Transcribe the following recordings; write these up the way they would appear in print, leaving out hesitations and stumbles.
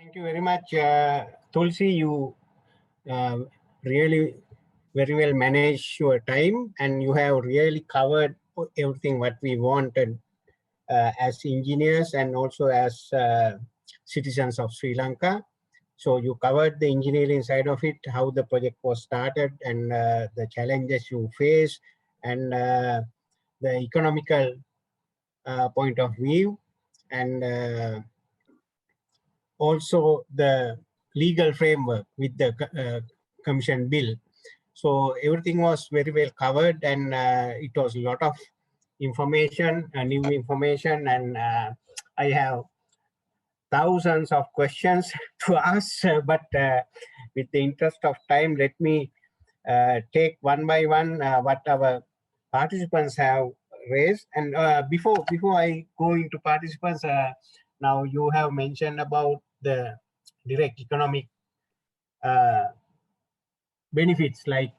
Thank you very much, Thulci. You uh, really very well managed your time, and you have really covered everything what we wanted as engineers and also as citizens of Sri Lanka. So you covered the engineering side of it, how the project was started, and the challenges you face, and the economical point of view, and also the legal framework with the commission bill. So everything was very well covered, and it was a lot of information, new information, and I have thousands of questions to ask, but with the interest of time, let me take one by one what our participants have raised. And before I go into participants, now you have mentioned about the direct economic benefits like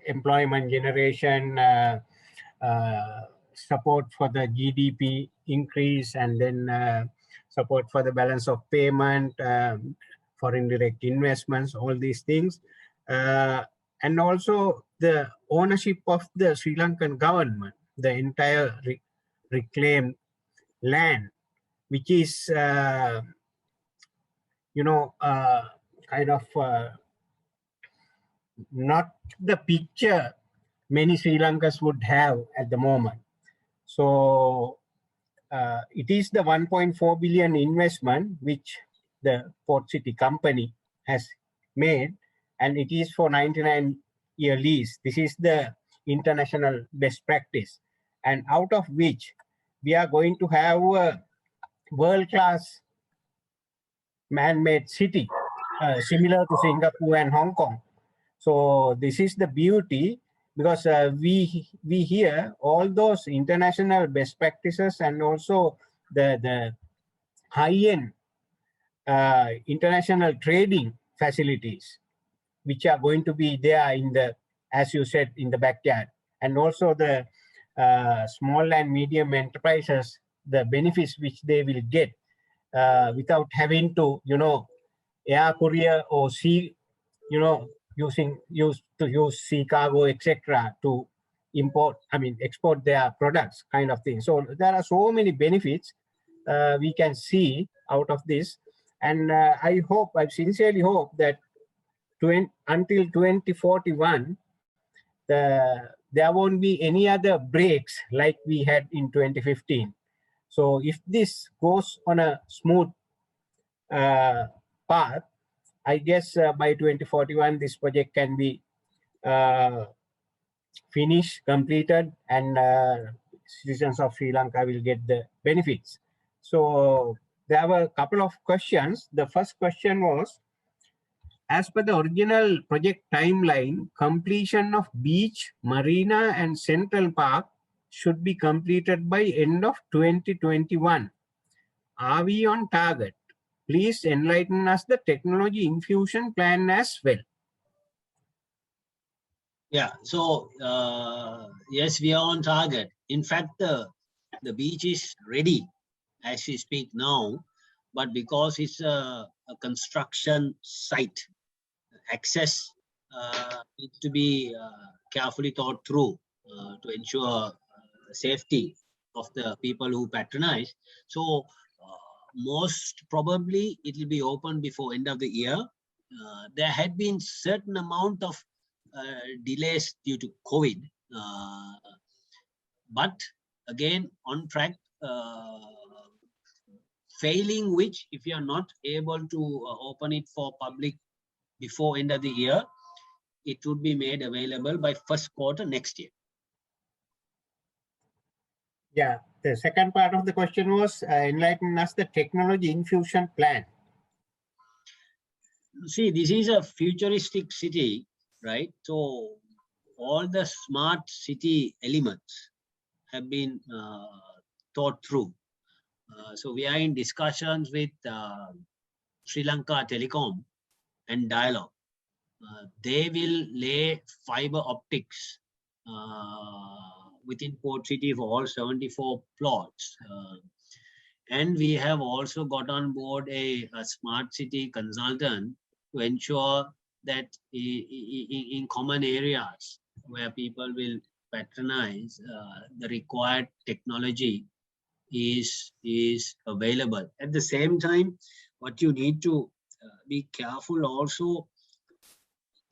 employment generation, support for the GDP increase, and then support for the balance of payment, foreign direct investments, all these things. And also the ownership of the Sri Lankan government, the entire reclaimed land, which is, kind of not the picture many Sri Lankans would have at the moment. So it is the 1.4 billion investment which the Port City Company has made, and it is for 99-year lease. This is the international best practice, and out of which we are going to have a world-class man-made city, similar to Singapore and Hong Kong. So this is the beauty, because we hear all those international best practices and also the high-end international trading facilities, which are going to be there in the, as you said, in the backyard, and also the small and medium enterprises, the benefits which they will get without having to, air courier or sea, use sea cargo, etc., to export their products, kind of thing. So there are so many benefits we can see out of this, and I sincerely hope that until 2041, there won't be any other breaks like we had in 2015. So if this goes on a smooth path, I guess by 2041, this project can be finished, completed, and citizens of Sri Lanka will get the benefits. So there were a couple of questions. The first question was, as per the original project timeline, completion of beach, marina, and Central Park should be completed by end of 2021. Are we on target? Please enlighten us the technology infusion plan as well. Yeah, so yes, we are on target. In fact, the beach is ready as we speak now, but because it's a construction site, access needs to be carefully thought through to ensure safety of the people who patronize. So most probably it will be open before end of the year. There had been certain amount of delays due to COVID, but again on track, failing which, if you are not able to open it for public before end of the year, it would be made available by first quarter next year. Yeah, the second part of the question was enlighten us the technology infusion plan. See, this is a futuristic city, right? So all the smart city elements have been thought through. So we are in discussions with Sri Lanka Telecom and Dialog. They will lay fiber optics within Port City for all 74 plots. And we have also got on board a smart city consultant to ensure that in common areas where people will patronize, the required technology is available. At the same time, what you need to be careful also,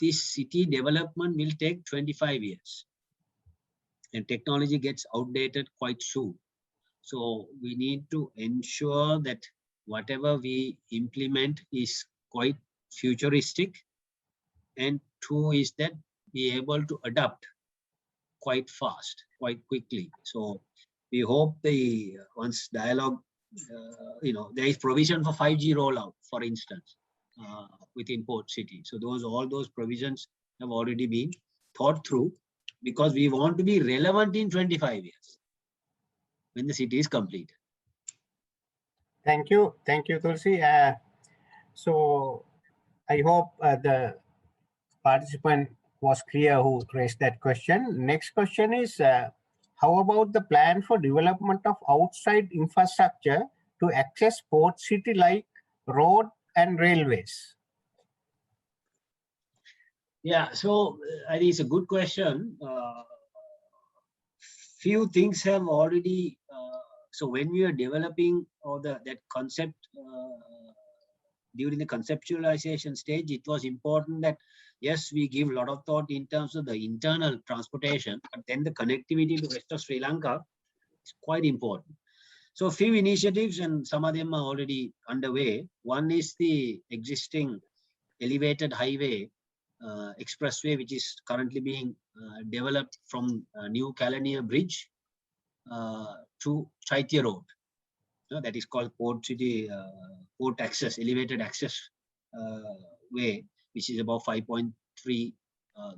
this city development will take 25 years and technology gets outdated quite soon. So we need to ensure that whatever we implement is quite futuristic, and two is that be able to adapt quite fast, quite quickly. So we hope the once dialogue, there is provision for 5G rollout, for instance, within Port City. So all those provisions have already been thought through, because we want to be relevant in 25 years when the city is completed. Thank you, Thulci. So I hope the participant was clear who raised that question. Next question is, how about the plan for development of outside infrastructure to access Port City like road and railways? Yeah, so I think it's a good question. Few things have already, so when we are developing or that concept, during the conceptualization stage, it was important that, yes, we give a lot of thought in terms of the internal transportation, but then the connectivity to the rest of Sri Lanka is quite important. So a few initiatives, and some of them are already underway. One is the existing elevated highway expressway, which is currently being developed from New Caledonia Bridge to Chaitya Road. That is called Port City Port Access, Elevated Access Way, which is about 5.3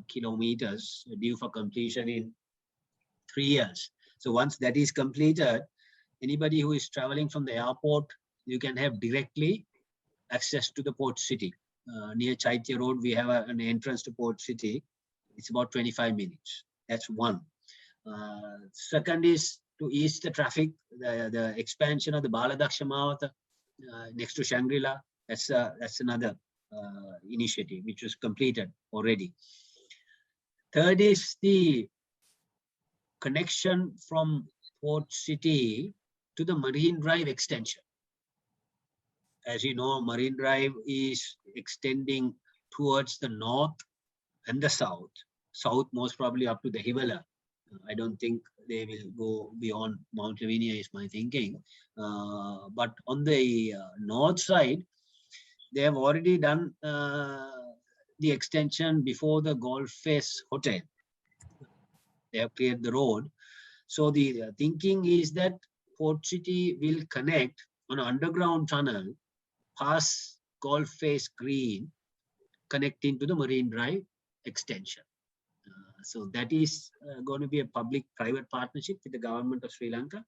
kilometers, due for completion in 3 years. So once that is completed, anybody who is traveling from the airport, you can have directly access to the Port City. Near Chaitya Road, we have an entrance to Port City. It's about 25 minutes. That's one. Second is to ease the traffic, the expansion of the Baladaksha Mawata next to Shangri-La. That's another initiative which was completed already. Third is the connection from Port City to the Marine Drive extension. As you know, Marine Drive is extending towards the north and the south. South most probably up to the Hivala. I don't think they will go beyond Mount Lavinia, is my thinking. But on the north side, they have already done the extension before the Golf Face Hotel. They have cleared the road. So the thinking is that Port City will connect on an underground tunnel past Golf Face Green, connecting to the Marine Drive extension. So that is going to be a public-private partnership with the Government of Sri Lanka.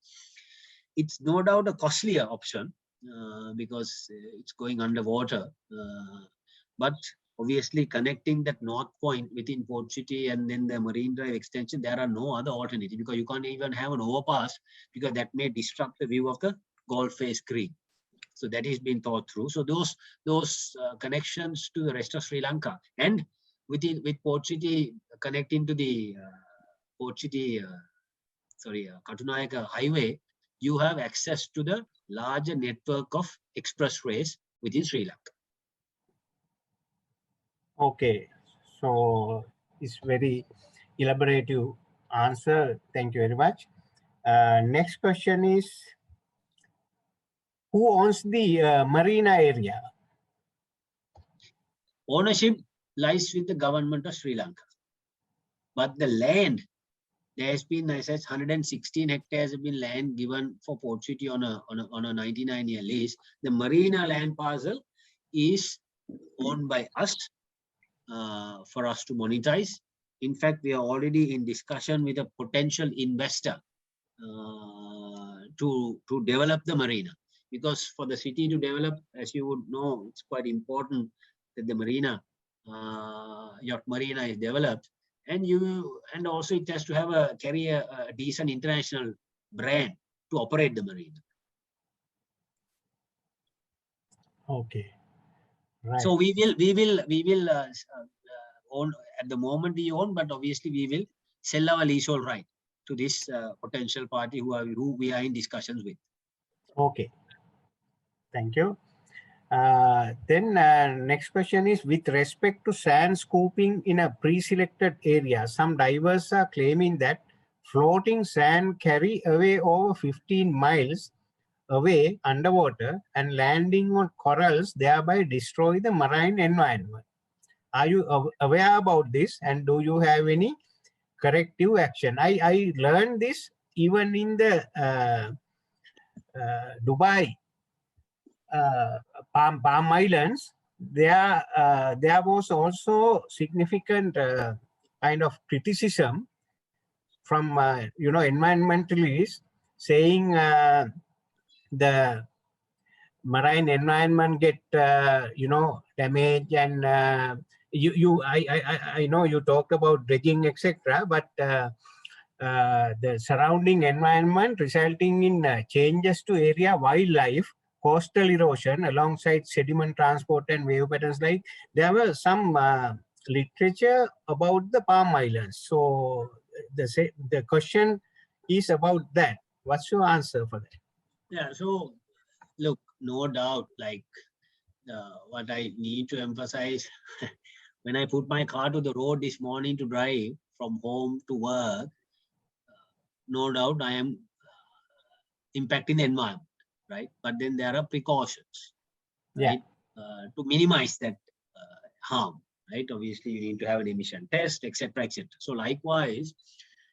It's no doubt a costlier option because it's going underwater. But obviously connecting that north point within Port City and then the Marine Drive extension, there are no other alternatives, because you can't even have an overpass, because that may disrupt the view of the Golf Face Green. So that is being thought through. So those connections to the rest of Sri Lanka, and with Port City connecting to the Port City, Katunayaka Highway, you have access to the larger network of expressways within Sri Lanka. Okay, so it's very elaborative answer. Thank you very much. Next question is, who owns the marina area? Ownership lies with the Government of Sri Lanka. But the land, there has been, I said, 116 hectares have been land given for Port City on a 99-year lease. The marina land parcel is owned by us for us to monetize. In fact, we are already in discussion with a potential investor to develop the marina. Because for the city to develop, as you would know, it's quite important that the marina, yacht marina, is developed, and also it has to have carry a decent international brand to operate the marina. Okay. Right. So we will own at the moment we own, but obviously we will sell our leasehold right to this potential party who we are in discussions with. Okay. Thank you. Then next question is, with respect to sand scooping in a pre-selected area, some divers are claiming that floating sand carry away over 15 miles away underwater and landing on corals, thereby destroy the marine environment. Are you aware about this, and do you have any corrective action? I learned this even in the Dubai Palm Islands. There was also significant kind of criticism from environmentalists, saying the marine environment get damaged, and I know you talked about dredging, etc., but the surrounding environment resulting in changes to area wildlife, coastal erosion alongside sediment transport and wave patterns. Like, there were some literature about the Palm Islands. So the question is about that. What's your answer for that? Yeah, so look, no doubt, like what I need to emphasize, when I put my car to the road this morning to drive from home to work, no doubt I am impacting the environment, right? But then there are precautions, right? To minimize that harm, right? Obviously, you need to have an emission test, etc., etc. So likewise,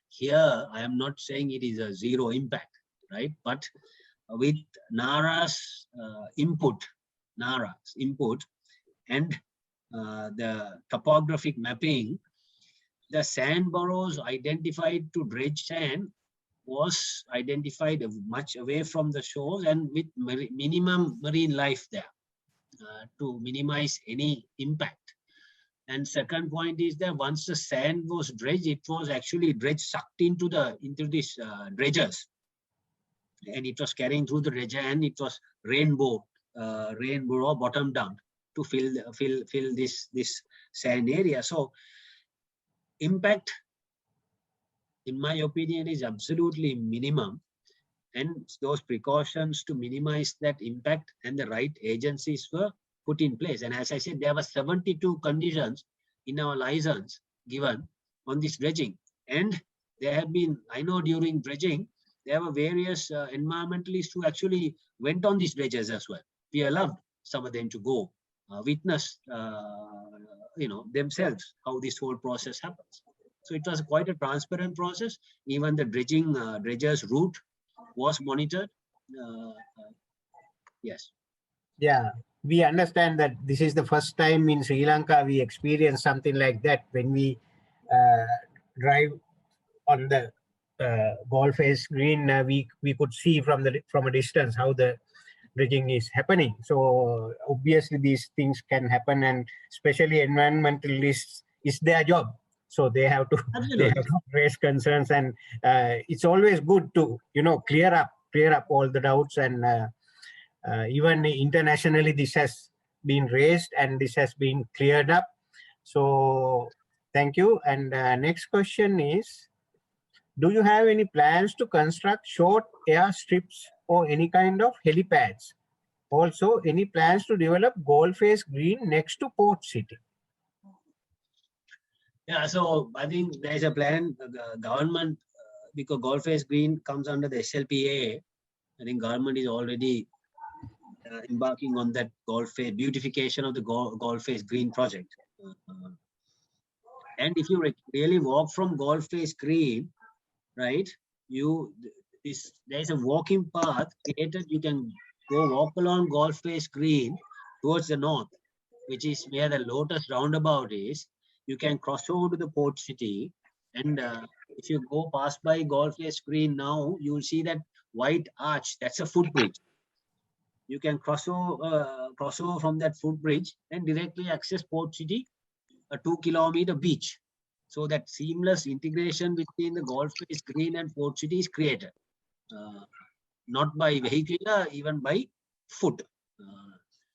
here I am not saying it is a zero impact, right? But with NARA's input, and the topographic mapping, the sand burrows identified to dredge sand was identified much away from the shores and with minimum marine life there to minimize any impact. And second point is that once the sand was dredged, it was actually sucked into these dredgers, and it was carrying through the dredger, and it was rainbow bottom down to fill this sand area. So impact, in my opinion, is absolutely minimum, and those precautions to minimize that impact and the right agencies were put in place. And as I said, there were 72 conditions in our license given on this dredging, and there have been, I know during dredging, there were various environmentalists who actually went on these dredges as well. We allowed some of them to go witness, themselves how this whole process happens. So it was quite a transparent process. Even the dredger's route was monitored. Yes. Yeah, we understand that this is the first time in Sri Lanka we experience something like that when we drive on the Ghawl Green. We could see from a distance how the dredging is happening. So obviously these things can happen, and especially environmentalists, it's their job. So they have to raise concerns, and it's always good to clear up all the doubts, and even internationally this has been raised and this has been cleared up. So thank you. And next question is, do you have any plans to construct short airstrips or any kind of helipads? Also, any plans to develop Ghawl Green next to Port City? Yeah, so I think there is a plan. The government, because Ghawl Green comes under the SLPA, I think government is already embarking on that beautification of the Ghawl Green project. And if you really walk from Ghawl Green, right, there's a walking path created. You can go walk along Ghawl Green towards the north, which is where the Lotus roundabout is. You can cross over to the Port City, and if you go past by Ghawl Green now, you will see that white arch. That's a footbridge. You can cross over from that footbridge and directly access Port City, a 2-kilometer beach. So that seamless integration between the Ghawl Green and Port City is created, not by vehicular, even by foot.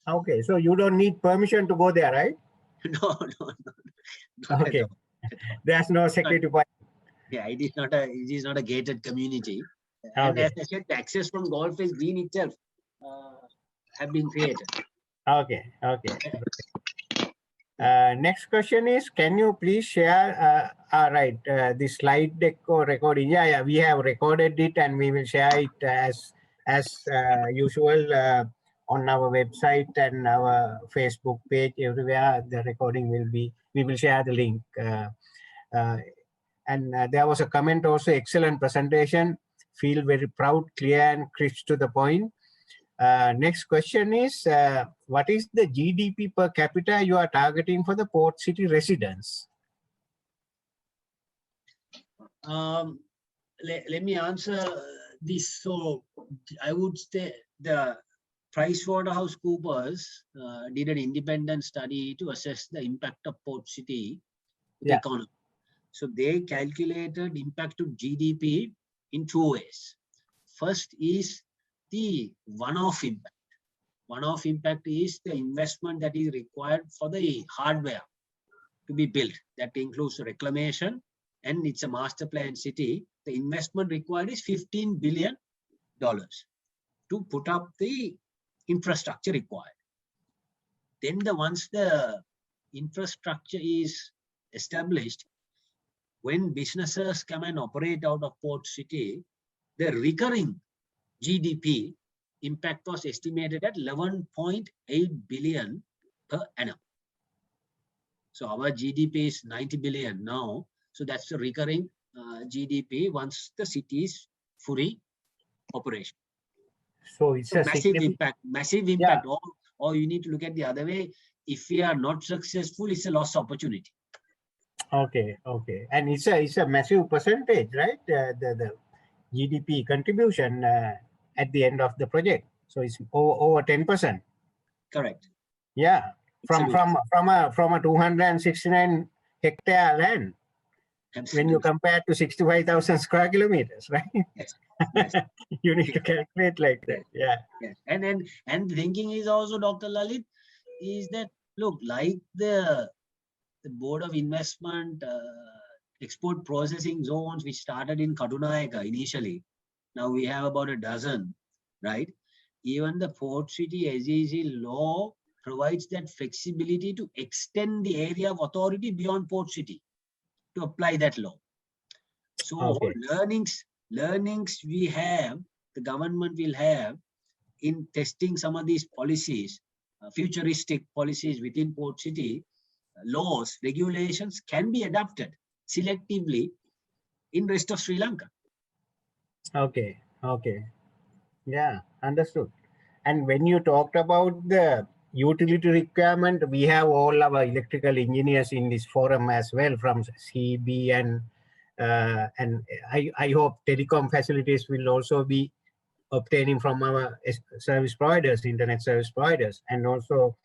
Okay, so you don't need permission to go there, right? No, not at Okay, all. there's no security point. Yeah, it is not a gated community. And Okay, as I said, the access from Golf Face Green itself have been created. okay, okay. Next question is, can you please share, right, the slide deck or recording? Yeah, we have recorded it and we will share it as usual on our website and our Facebook page. Everywhere the recording will be, we will share the link. And there was a comment also, excellent presentation. Feel very proud, clear and crisp to the point. Next question is, what is the GDP per capita you are targeting for the Port City residents? Let me answer this. So I would say the PricewaterhouseCoopers did an independent study to assess the impact of Port City to the economy. So they calculated impact to GDP in 2 ways. First is the one-off impact. One-off impact is the investment that is required for the hardware to be built. That includes reclamation, and it's a master plan city. The investment required is $15 billion to put up the infrastructure required. Then once the infrastructure is established, when businesses come and operate out of Port City, the recurring GDP impact was estimated at 11.8 billion per annum. So our GDP is 90 billion now. So that's the recurring GDP once the city is fully operational. So it's so a massive impact, Yeah. Or you need to look at the other way. If we are not successful, it's a lost opportunity. Okay, okay. And it's a massive percentage, right? The GDP contribution at the end of the project. So it's over 10%. Correct. Yeah. From a 269 hectare land. Absolutely. When you compare to 65,000 square kilometers, right? Yes. Yes. You need to calculate like that. Yeah. Yes. And thinking is also, Dr. Lalit, is that look, like the Board of Investment export processing zones which started in Kadunayaka initially. Now we have about a dozen, right? Even the Port City SEZ law provides that flexibility to extend the area of authority beyond Port City to apply that law. So learnings we have, the government will have in testing some of these policies, futuristic policies within Port City, laws, regulations can be adapted selectively in rest of Sri Lanka. Okay, okay. Yeah, understood. And when you talked about the utility requirement, we have all our electrical engineers in this forum as well from CB, and I hope telecom facilities will also be obtaining from our service providers, internet service providers, and also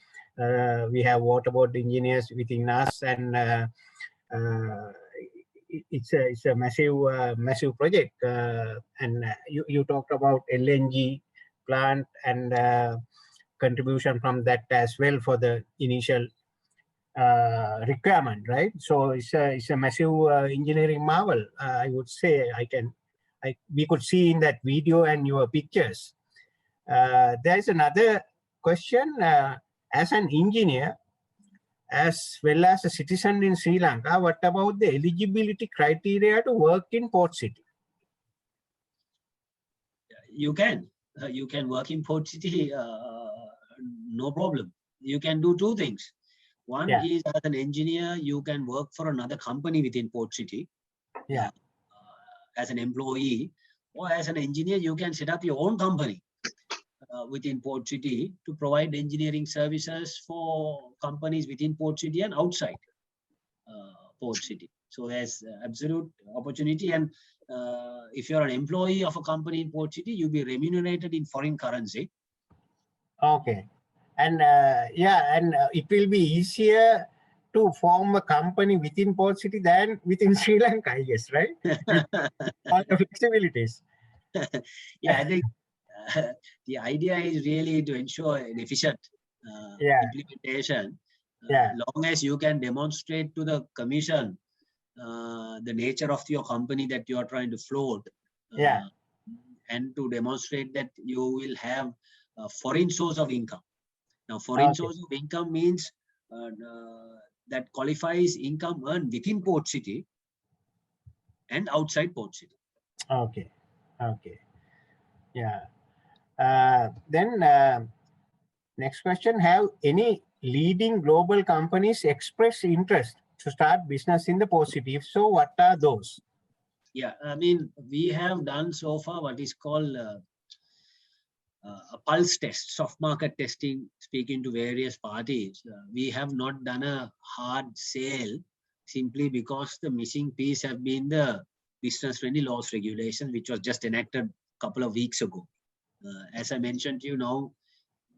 we have water board engineers within us, and it's a massive project. And you talked about LNG plant and contribution from that as well for the initial requirement, right? So it's a massive engineering marvel. I would say we could see in that video and your pictures. There's another question. As an engineer, as well as a citizen in Sri Lanka, what about the eligibility criteria to work in Port City? You can work in Port City, no problem. You can do two things. One is, as an engineer, you can work for another company within Port City. Yeah. As an employee, or as an engineer, you can set up your own company within Port City to provide engineering services for companies within Port City and outside Port City. So there's absolute opportunity. And if you're an employee of a company in Port City, you'll be remunerated in foreign currency. Okay. And it will be easier to form a company within Port City than within Sri Lanka, I guess, right? All the flexibilities. Yeah, I think the idea is really to ensure an efficient implementation. Yeah. Long as you can demonstrate to the commission the nature of your company that you are trying to float, and to demonstrate that you will have a foreign source of income. Now, foreign source of income means that qualifies income earned within Port City and outside Port City. Okay. Yeah. Then next question, have any leading global companies expressed interest to start business in the Port City? If so, what are those? Yeah, I mean, we have done so far what is called a pulse test, soft market testing, speaking to various parties. We have not done a hard sale simply because the missing piece have been the business-friendly laws regulation, which was just enacted a couple of weeks ago. As I mentioned to you now,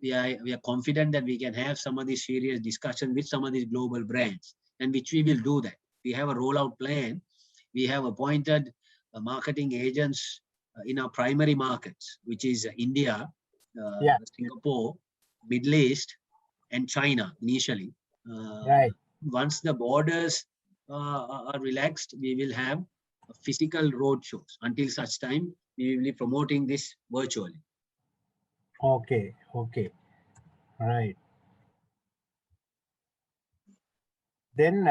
we are confident that we can have some of these serious discussions with some of these global brands, and which we will do that. We have a rollout plan. We have appointed marketing agents in our primary markets, which is India, Singapore, Middle East, and China initially. Once the borders are relaxed, we will have physical road shows. Until such time, we will be promoting this virtually. Okay. Right. Then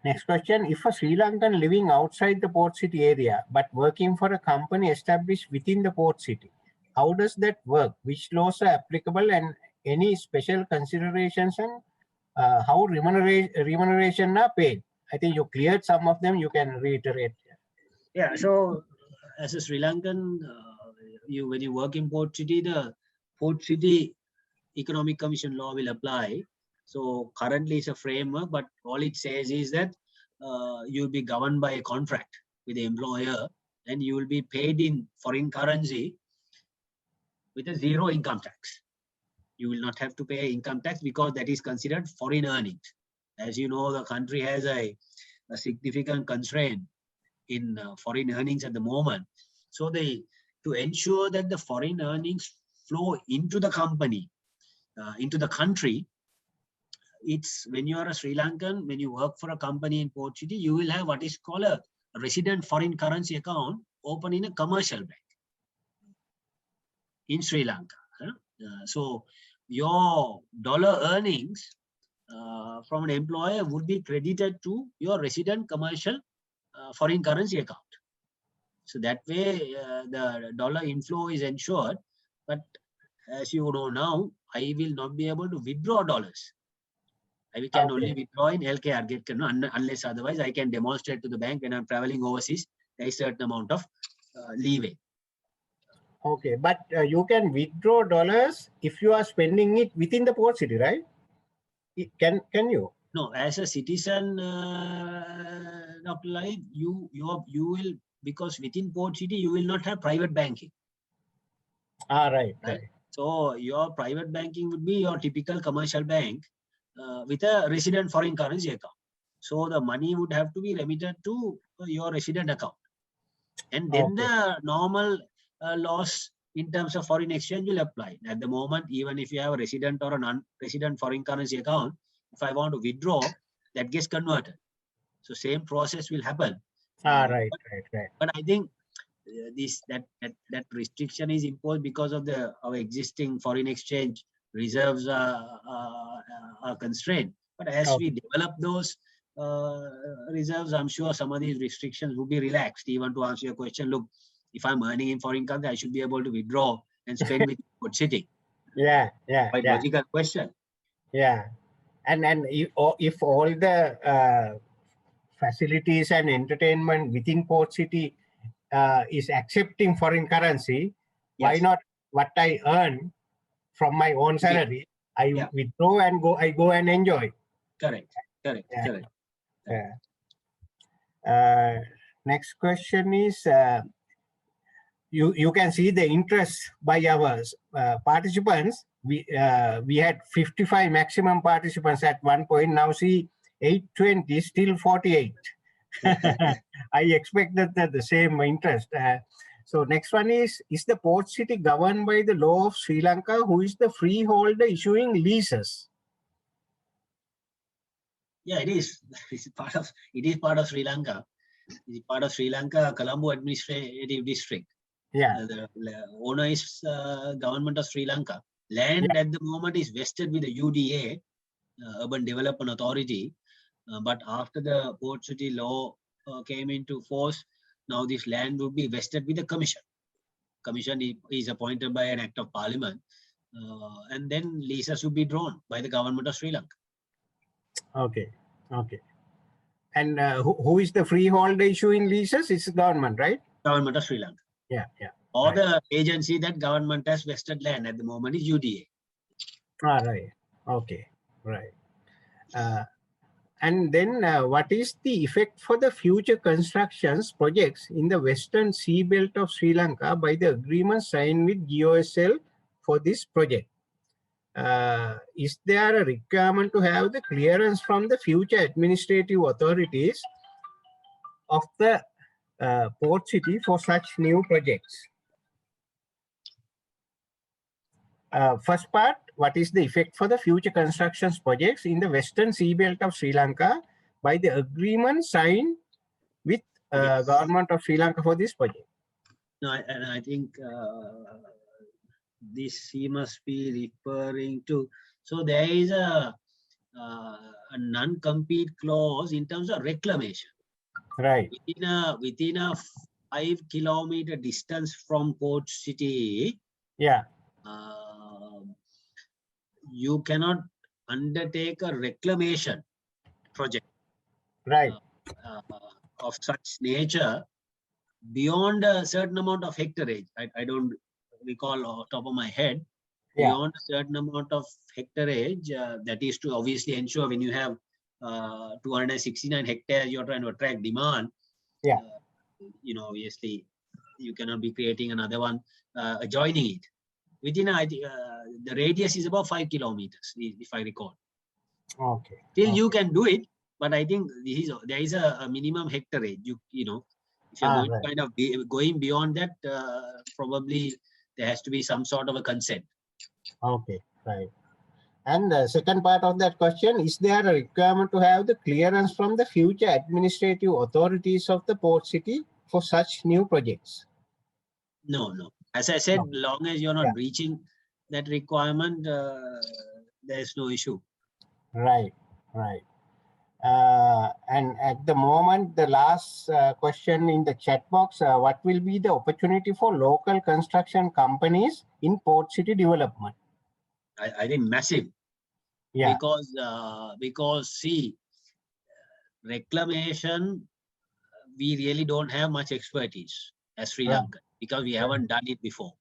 next question, if a Sri Lankan living outside the Port City area but working for a company established within the Port City, how does that work? Which laws are applicable and any special considerations, and how remuneration are paid? I think you cleared some of them, you can reiterate. Yeah, so as a Sri Lankan, when you work in Port City, the Port City Economic Commission law will apply. So currently it's a framework, but all it says is that you'll be governed by a contract with the employer, and you will be paid in foreign currency with a zero income tax. You will not have to pay income tax because that is considered foreign earnings. As you know, the country has a significant constraint in foreign earnings at the moment. So to ensure that the foreign earnings flow into the company, into the country, it's when you are a Sri Lankan, when you work for a company in Port City, you will have what is called a resident foreign currency account open in a commercial bank in Sri Lanka. So your dollar earnings from an employer would be credited to your resident commercial foreign currency account. So that way the dollar inflow is ensured. But as you know now, I will not be able to withdraw dollars. I can only withdraw in 𝐿𝐾 unless otherwise I can demonstrate to the bank when I'm traveling overseas, there is a certain amount of leeway. Okay, but you can withdraw dollars if you are spending it within the Port City, right? Can you? No, as a citizen, Dr. Lai, you will, because within Port City you will not have private banking. Right. So your private banking would be your typical commercial bank with a resident foreign currency account. So the money would have to be remitted to your resident account, and then the normal laws in terms of foreign exchange will apply. At the moment, even if you have a resident or a non-resident foreign currency account, if I want to withdraw, that gets converted. So same process will happen. Right. But I think that restriction is imposed because of our existing foreign exchange reserves are constrained. But as we develop those reserves, I'm sure some of these restrictions will be relaxed. Even to answer your question, look, if I'm earning in foreign currency, I should be able to withdraw and spend with Port City. Quite logical question. Yeah, and if all the facilities and entertainment within Port City is accepting foreign currency, why not what I earn from my own salary, I withdraw and I go and enjoy. Correct. Next question is, you can see the interest by our participants. We had 55 maximum participants at one point. Now see 820, still 48. I expected that the same interest. So next one is the port city governed by the law of Sri Lanka, who is the freeholder issuing leases? Yeah, it is. It is part of Sri Lanka. It is part of Sri Lanka Colombo administrative district. Yeah. The owner is Government of Sri Lanka. Land at the moment is vested with the UDA, Urban Development Authority. But after the Port City law came into force, now this land will be vested with the commission. Commission is appointed by an act of parliament, and then leases will be drawn by the Government of Sri Lanka. Okay. Okay. And who is the freeholder issuing leases? It's the government, right? Government of Sri Lanka. Yeah. Yeah. Or the agency that government has vested land at the moment is UDA. Ah, right. Okay. Right. And then what is the effect for the future constructions projects in the western seabelt of Sri Lanka by the agreement signed with GoSL for this project? Is there a requirement to have the clearance from the future administrative authorities of the port city for such new projects? First part, what is the effect for the future constructions projects in the western seabelt of Sri Lanka by the agreement signed with Government of Sri Lanka for this project? No, and I think this he must be referring to. So there is a non-compete clause in terms of reclamation. Right. Within a 5 kilometer distance from Port City. Yeah. You cannot undertake a reclamation project. Right. Of such nature beyond a certain amount of hectareage. I don't recall off the top of my head. Yeah. Beyond a certain amount of hectareage, that is to obviously ensure when you have 269 hectares, you're trying to attract demand. Yeah. Obviously, you cannot be creating another one adjoining it. Within the radius is about 5 kilometers, if I recall. Okay. Still, you can do it, but I think there is a minimum hectareage. If you're going to kind of going beyond that, probably there has to be some sort of a consent. Okay, right. And the second part of that question, is there a requirement to have the clearance from the future administrative authorities of the port city for such new projects? No. As I said, No. long as you're not breaching that requirement, there's no issue. Right. And at the moment, the last question in the chat box, what will be the opportunity for local construction companies in port city development? I think massive. Yeah. Because see, reclamation, we really don't have much expertise as Sri Lanka because we haven't done it before.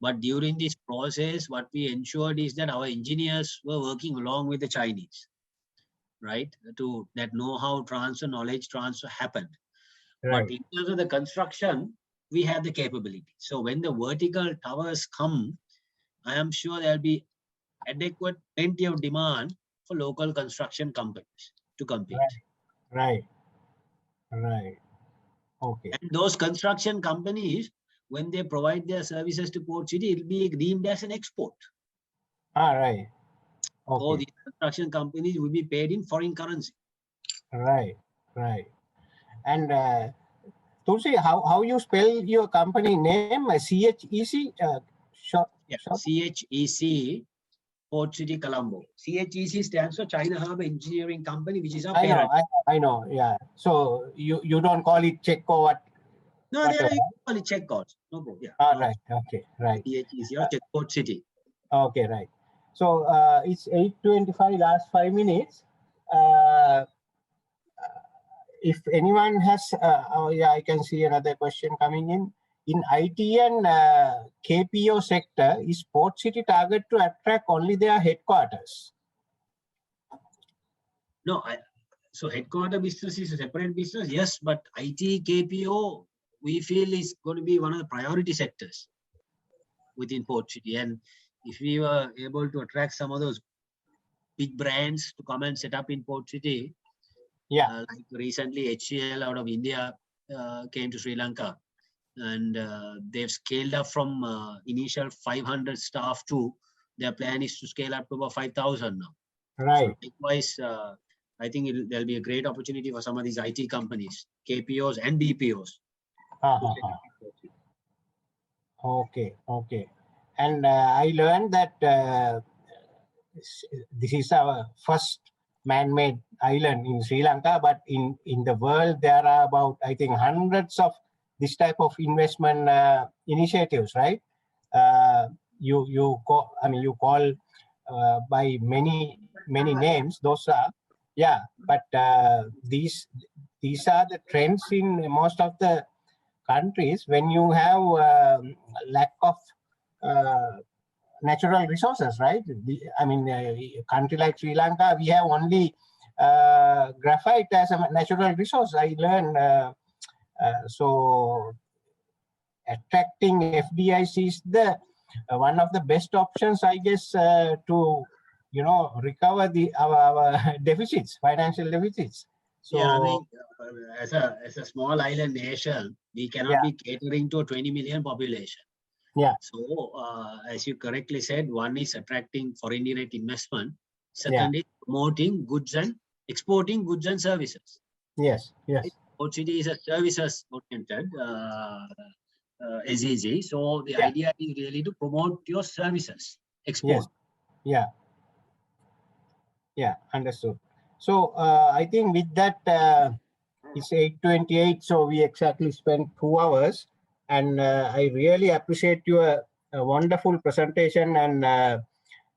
But during this process, what we ensured is that our engineers were working along with the Chinese, right? To that know-how transfer, knowledge transfer happened. Right. But in terms of the construction, we have the capability. So when the vertical towers come, I am sure there'll be adequate, plenty of demand for local construction companies to compete. Right. Okay. And those construction companies, when they provide their services to Port City, it will be deemed as an export. Right. Okay. So these construction companies will be paid in foreign currency. Right. And Thulci, how you spell your company name? CHEC? Short. CHEC, Port City Colombo. CHEC stands for China Harbour Engineering Company, which is our parent. I know. Yeah. So you don't call it CHEC or what? No, they call it CHEC calls. No problem. Yeah. Right. Okay. Right. CHEC or CHEC Port City. Okay. Right. So it's 8:25. Last 5 minutes. If anyone has, I can see another question coming in. In IT and KPO sector, is Port City target to attract only their headquarters? No, so headquarter business is a separate business, yes, but IT, KPO, we feel is going to be one of the priority sectors within Port City. And if we were able to attract some of those big brands to come and set up in Port City, like recently HCL out of India came to Sri Lanka. and they've scaled up from initial 500 staff to their plan is to scale up to about 5,000 now. Right. So likewise, I think there'll be a great opportunity for some of these IT companies, KPOs and BPOs. Okay, okay. And I learned that this is our first man-made island in Sri Lanka, but in the world there are about, I think, hundreds of this type of investment initiatives, right? You call by many names. Those are, yeah, but these are the trends in most of the countries when you have lack of natural resources, right? A country like Sri Lanka, we have only graphite as a natural resource. I learned so attracting FDIs is the one of the best options, I guess, to recover our deficits, financial deficits. So yeah, I mean, as a small island nation, we cannot be catering to a 20 million population. Yeah. So as you correctly said, one is attracting foreign direct investment. Second is promoting goods and exporting goods and services. Yes, yes. Port City is a services oriented SEG. So the idea is really to promote your services, export. Yes. Yeah, understood. So I think with that, it's 8:28, so we exactly spent 2 hours. And I really appreciate your wonderful presentation and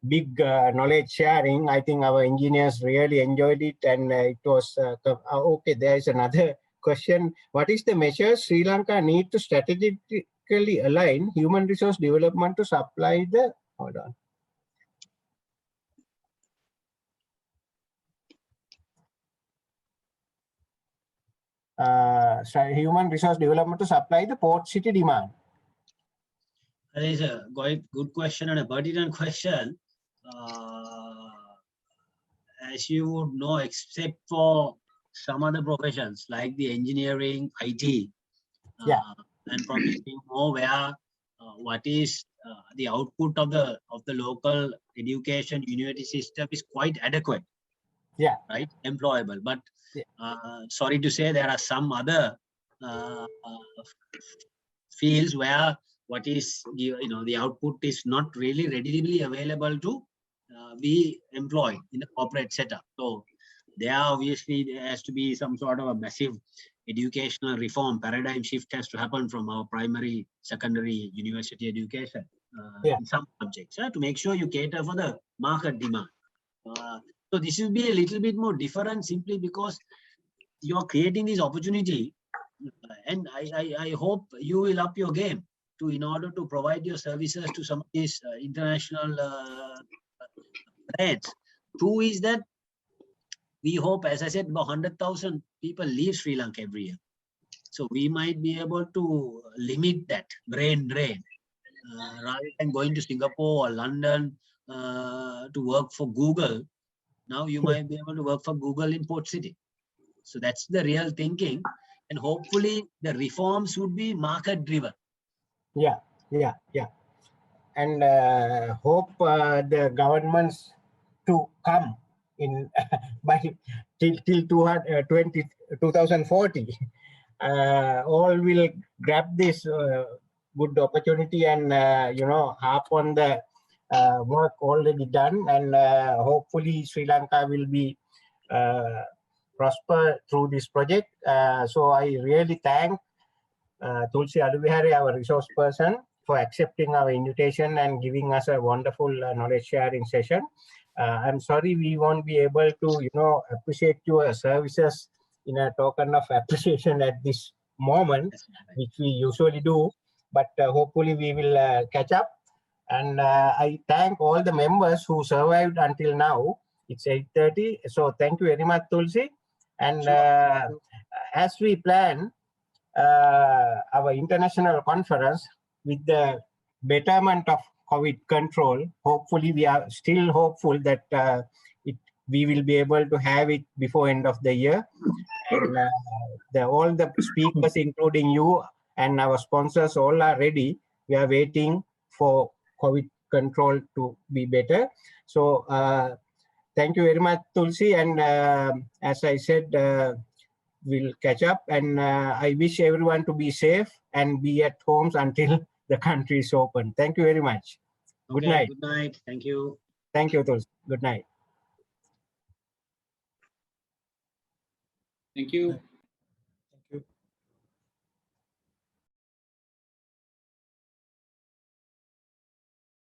big knowledge sharing. I think our engineers really enjoyed it, and it was okay. There is another question. What is the measures Sri Lanka need to strategically align human resource development to supply the, hold on. Human resource development to supply the port city demand? That is a quite good question and a pertinent question. As you would know, except for some other professions like the engineering, IT, and probably more where what is the output of the local education university system is quite adequate. Yeah. Right, employable. But sorry to say, there are some other fields where what is the output is not really readily available to be employed in the corporate setup. So there has to be some sort of a massive educational reform, paradigm shift has to happen from our primary, secondary, university education in some subjects to make sure you cater for the market demand. So this will be a little bit more different simply because you are creating this opportunity, and I hope you will up your game in order to provide your services to some of these international brands. Two is that we hope, as I said, about 100,000 people leave Sri Lanka every year. So we might be able to limit that brain drain rather than going to Singapore or London to work for Google. Now you might be able to work for Google in Port City. So that's the real thinking. And hopefully the reforms would be market driven. Yeah. And hope the governments to come in by till 2040. All will grab this good opportunity and harp on the work already done, and hopefully Sri Lanka will be prosper through this project. So I really thank Thulci Aluwihare, our resource person, for accepting our invitation and giving us a wonderful knowledge sharing session. I'm sorry we won't be able to appreciate your services in a token of appreciation at this moment, which we usually do, but hopefully we will catch up. And I thank all the members who survived until now. It's 8:30, so thank you very much, Thulci. And as we plan our international conference with the betterment of COVID control, hopefully we are still hopeful that we will be able to have it before end of the year. And all the speakers, including you, and our sponsors all are ready. We are waiting for COVID control to be better. So thank you very much, Thulci. And as I said, we'll catch up. And I wish everyone to be safe and be at homes until the country is open. Thank you very much. Good Okay, night. good night. Thank you. Thank you, Thulci. Good night. Thank you.